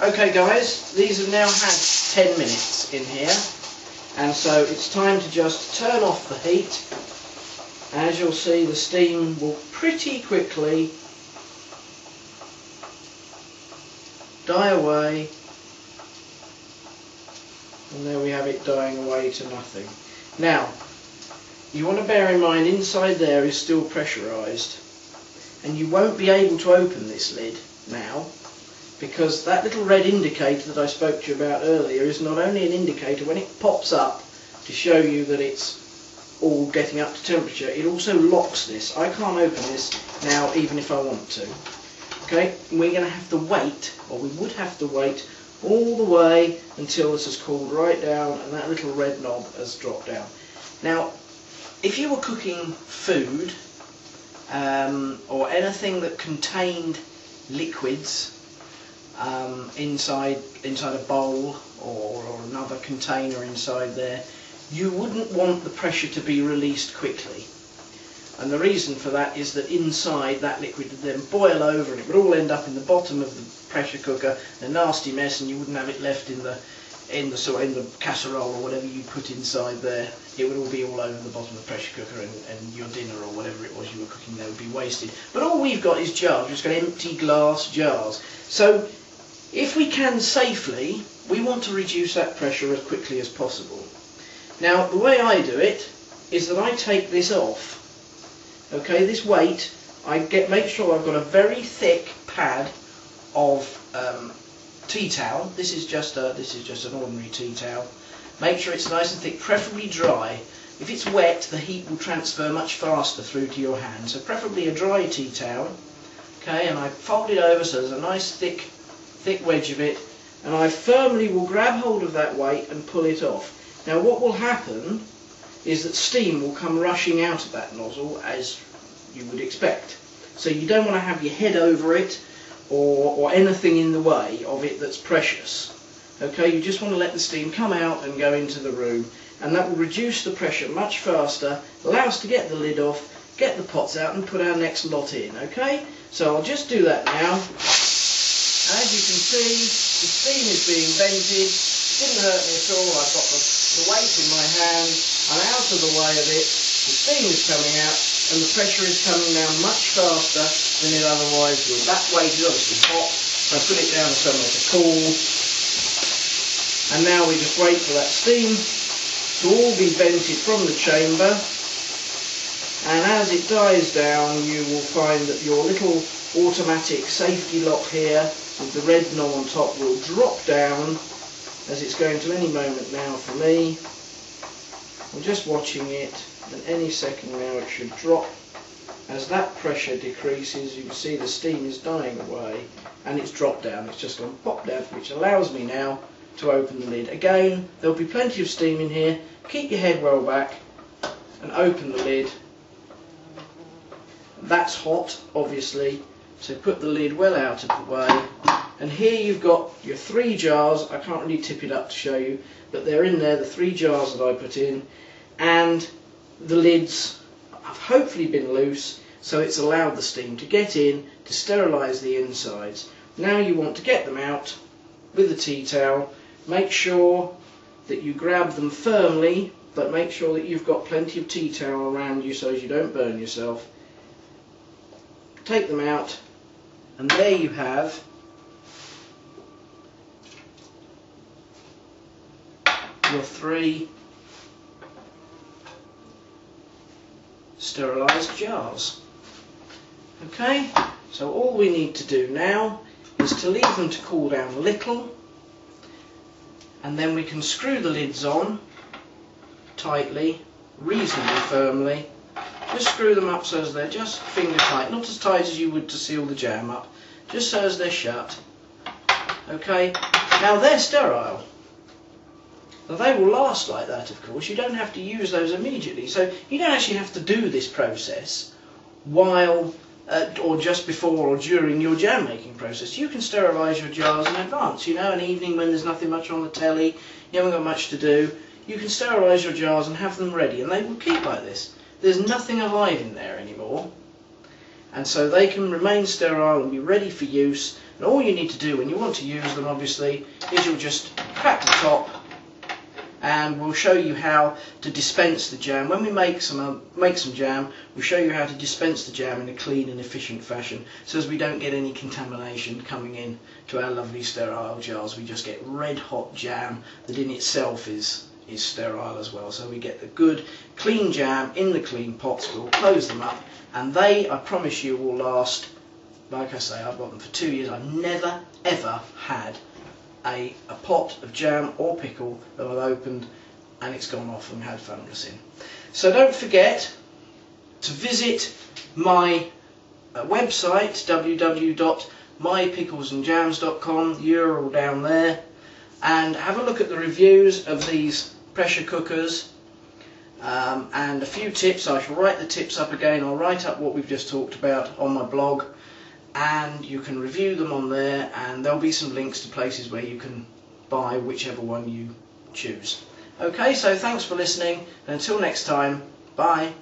Okay guys, these have now had 10 minutes in here, and so it's time to just turn off the heat. As you'll see, the steam will pretty quickly die away, and there we have it dying away to nothing. Now, you want to bear in mind inside there is still pressurised, and you won't be able to open this lid now, because that little red indicator that I spoke to you about earlier is not only an indicator when it pops up to show you that it's all getting up to temperature, it also locks this. I can't open this now even if I want to. Okay, we're going to have to wait, or we would have to wait all the way until this has cooled right down and that little red knob has dropped down. Now, if you were cooking food or anything that contained liquids inside a bowl or another container inside there, you wouldn't want the pressure to be released quickly. And the reason for that is that inside that liquid would then boil over, and it would all end up in the bottom of the pressure cooker, a nasty mess, and you wouldn't have it left in the casserole or whatever you put inside there. It would all be all over the bottom of the pressure cooker, and your dinner or whatever it was you were cooking there would be wasted. But all we've got is jars. We've just got empty glass jars. So if we can safely, we want to reduce that pressure as quickly as possible. Now, the way I do it is that I take this off. Okay, this weight, make sure I've got a very thick pad of tea towel. This is just an ordinary tea towel. Make sure it's nice and thick, preferably dry. If it's wet, the heat will transfer much faster through to your hand. So preferably a dry tea towel. Okay, and I fold it over so there's a nice thick wedge of it, and I firmly will grab hold of that weight and pull it off. Now, what will happen is that steam will come rushing out of that nozzle, as you would expect. So you don't want to have your head over it or anything in the way of it that's precious. Okay, you just want to let the steam come out and go into the room, and that will reduce the pressure much faster, allow us to get the lid off, get the pots out and put our next lot in. Okay, so I'll just do that now. As you can see, the steam is being vented. Didn't hurt me at all. I've got the weight in my hand. I'm out of the way of it. The steam is coming out, and the pressure is coming down much faster than it otherwise would. That weight is obviously hot, so I put it down somewhere to cool. And now we just wait for that steam to all be vented from the chamber. And as it dies down, you will find that your little automatic safety lock here with the red knob on top will drop down, as it's going to any moment now for me. I'm just watching it, and any second now it should drop. As that pressure decreases, you can see the steam is dying away, and it's dropped down. It's just gone pop down, which allows me now to open the lid. Again, there'll be plenty of steam in here. Keep your head well back and open the lid. That's hot, obviously, so put the lid well out of the way. And here you've got your 3 jars. I can't really tip it up to show you, but they're in there, the 3 jars that I put in, and the lids have hopefully been loose, so it's allowed the steam to get in to sterilise the insides. Now you want to get them out with the tea towel. Make sure that you grab them firmly, but make sure that you've got plenty of tea towel around you so as you don't burn yourself. Take them out, and there you have your 3 sterilised jars. Okay, so all we need to do now is to leave them to cool down a little, and then we can screw the lids on tightly, reasonably firmly. Just screw them up so as they're just finger tight, not as tight as you would to seal the jam up, just so as they're shut. Okay, now they're sterile. Now they will last like that, of course. You don't have to use those immediately, so you don't actually have to do this process while or just before or during your jam making process. You can sterilise your jars in advance. You know, an evening when there's nothing much on the telly, you haven't got much to do, you can sterilise your jars and have them ready, and they will keep like this. There's nothing alive in there anymore, and so they can remain sterile and be ready for use. And all you need to do when you want to use them, obviously, is you'll just crack the top, and we'll show you how to dispense the jam. When we make some jam, we'll show you how to dispense the jam in a clean and efficient fashion, so as we don't get any contamination coming in to our lovely sterile jars. We just get red hot jam that in itself is sterile as well. So we get the good clean jam in the clean pots. We'll close them up, and they, I promise you, will last. Like I say, I've got them for 2 years. I've never ever had a pot of jam or pickle that I've opened and it's gone off and had fungus in. So don't forget to visit my website, www.mypicklesandjams.com, the URL down there, and have a look at the reviews of these pressure cookers and a few tips. I shall write the tips up again. I'll write up what we've just talked about on my blog, and you can review them on there, and there'll be some links to places where you can buy whichever one you choose. Okay, so thanks for listening, and until next time, bye.